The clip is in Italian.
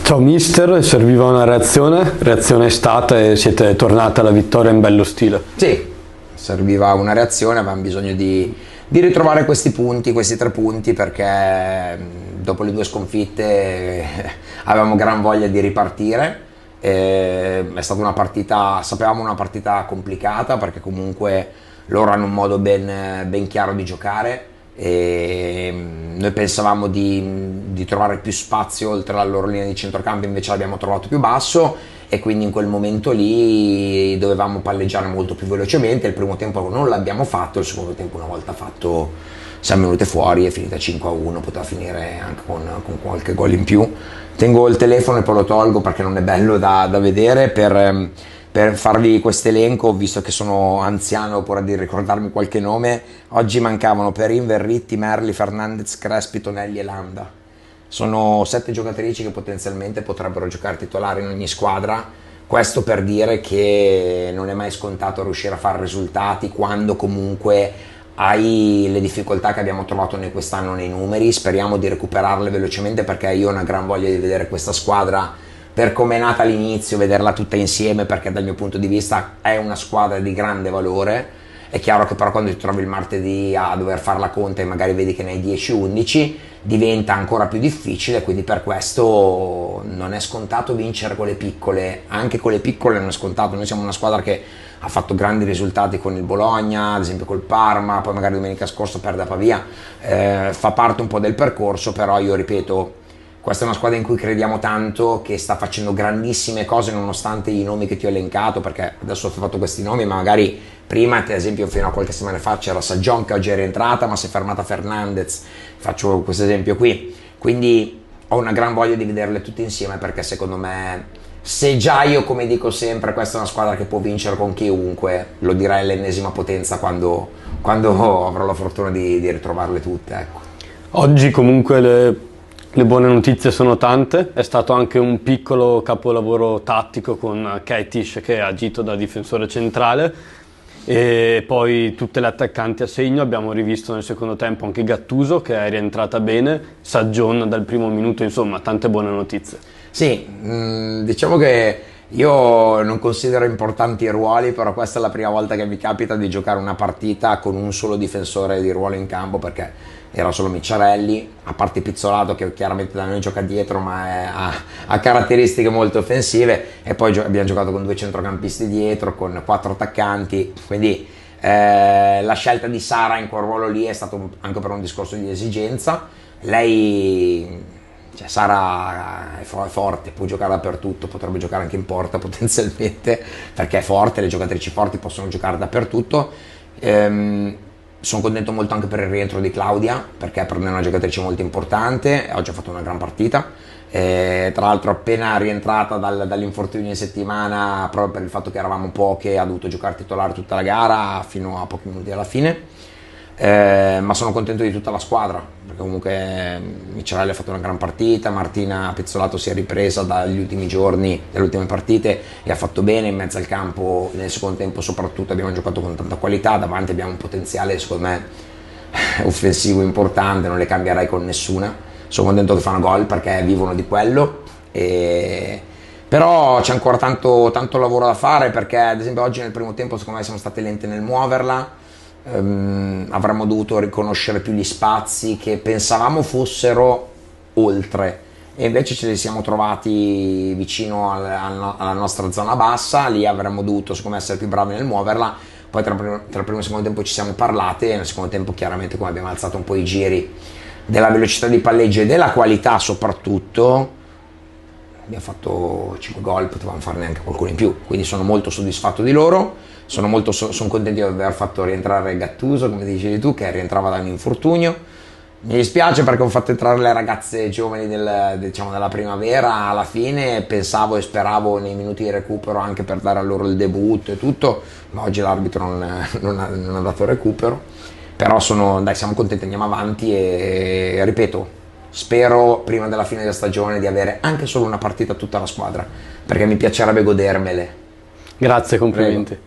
Ciao mister, serviva una reazione è stata e siete tornati alla vittoria in bello stile. Sì, serviva una reazione, avevamo bisogno di ritrovare questi punti, questi 3 punti, perché dopo le 2 sconfitte avevamo gran voglia di ripartire. È stata una partita, sapevamo una partita complicata, perché comunque loro hanno un modo ben chiaro di giocare e noi pensavamo di trovare più spazio oltre la loro linea di centrocampo, invece l'abbiamo trovato più basso e quindi in quel momento lì dovevamo palleggiare molto più velocemente. Il primo tempo non l'abbiamo fatto, il secondo tempo una volta fatto siamo venute fuori, è finita 5-1, poteva finire anche con qualche gol in più. Tengo il telefono e poi lo tolgo perché non è bello da vedere per farvi questo elenco, visto che sono anziano pure di ricordarmi qualche nome. Oggi mancavano Perin, Verritti, Merli, Fernandez, Crespi, Tonelli e Landa. Sono 7 giocatrici che potenzialmente potrebbero giocare titolari in ogni squadra. Questo per dire che non è mai scontato riuscire a fare risultati quando comunque hai le difficoltà che abbiamo trovato noi quest'anno nei numeri. Speriamo di recuperarle velocemente, perché io ho una gran voglia di vedere questa squadra per come è nata all'inizio, vederla tutta insieme, perché dal mio punto di vista è una squadra di grande valore. È chiaro che però quando ti trovi il martedì a dover fare la conta e magari vedi che ne hai 10-11, diventa ancora più difficile, quindi per questo non è scontato vincere con le piccole. Anche con le piccole non è scontato. Noi siamo una squadra che ha fatto grandi risultati con il Bologna, ad esempio col Parma, poi magari domenica scorsa perde a Pavia, fa parte un po' del percorso, però io ripeto, questa è una squadra in cui crediamo tanto, che sta facendo grandissime cose nonostante i nomi che ti ho elencato, perché adesso ho fatto questi nomi, ma magari prima, ad esempio fino a qualche settimana fa, c'era Saggion che oggi è rientrata, ma si è fermata Fernandez, faccio questo esempio qui. Quindi ho una gran voglia di vederle tutte insieme, perché secondo me, se già io, come dico sempre, questa è una squadra che può vincere con chiunque, lo direi l'ennesima potenza quando avrò la fortuna di ritrovarle tutte, ecco. Oggi comunque le buone notizie sono tante, è stato anche un piccolo capolavoro tattico con Ketish che ha agito da difensore centrale e poi tutte le attaccanti a segno. Abbiamo rivisto nel secondo tempo anche Gattuso che è rientrata bene, Saggion dal primo minuto, insomma tante buone notizie. Sì, diciamo che io non considero importanti i ruoli, però questa è la prima volta che mi capita di giocare una partita con un solo difensore di ruolo in campo, perché era solo Micciarelli, a parte Pizzolato che chiaramente da noi gioca dietro ma ha caratteristiche molto offensive, e poi abbiamo giocato con 2 centrocampisti dietro, con 4 attaccanti, quindi la scelta di Sara in quel ruolo lì è stato anche per un discorso di esigenza. Lei, cioè Sara è forte, può giocare dappertutto, potrebbe giocare anche in porta potenzialmente, perché è forte, le giocatrici forti possono giocare dappertutto. Sono contento molto anche per il rientro di Claudia, perché per me è una giocatrice molto importante, oggi ha fatto una gran partita. Tra l'altro appena rientrata dall'infortunio in settimana, proprio per il fatto che eravamo poche, ha dovuto giocare titolare tutta la gara fino a pochi minuti alla fine. Ma sono contento di tutta la squadra, perché comunque Micciarelli ha fatto una gran partita, Martina Pizzolato si è ripresa dagli ultimi giorni, dalle ultime partite, e ha fatto bene in mezzo al campo. Nel secondo tempo soprattutto abbiamo giocato con tanta qualità, davanti abbiamo un potenziale secondo me offensivo importante, non le cambierei con nessuna. Sono contento che fanno gol perché vivono di quello, però c'è ancora tanto lavoro da fare, perché ad esempio oggi nel primo tempo secondo me siamo state lente nel muoverla. Avremmo dovuto riconoscere più gli spazi che pensavamo fossero oltre, e invece ce li siamo trovati vicino alla nostra zona bassa. Lì avremmo dovuto secondo me essere più bravi nel muoverla. Poi tra il primo e il secondo tempo ci siamo parlate, e nel secondo tempo chiaramente, come abbiamo alzato un po' i giri della velocità di palleggio e della qualità soprattutto, abbiamo fatto 5 gol, potevamo farne anche qualcuno in più, quindi sono molto soddisfatto di loro. Sono contento di aver fatto rientrare Gattuso, come dicevi tu, che rientrava da un infortunio. Mi dispiace perché ho fatto entrare le ragazze giovani della primavera alla fine, pensavo e speravo nei minuti di recupero anche per dare a loro il debutto e tutto, ma oggi l'arbitro non ha dato recupero. Però siamo contenti, andiamo avanti e ripeto, spero prima della fine della stagione di avere anche solo una partita a tutta la squadra, perché mi piacerebbe godermele. Grazie, complimenti. Prego.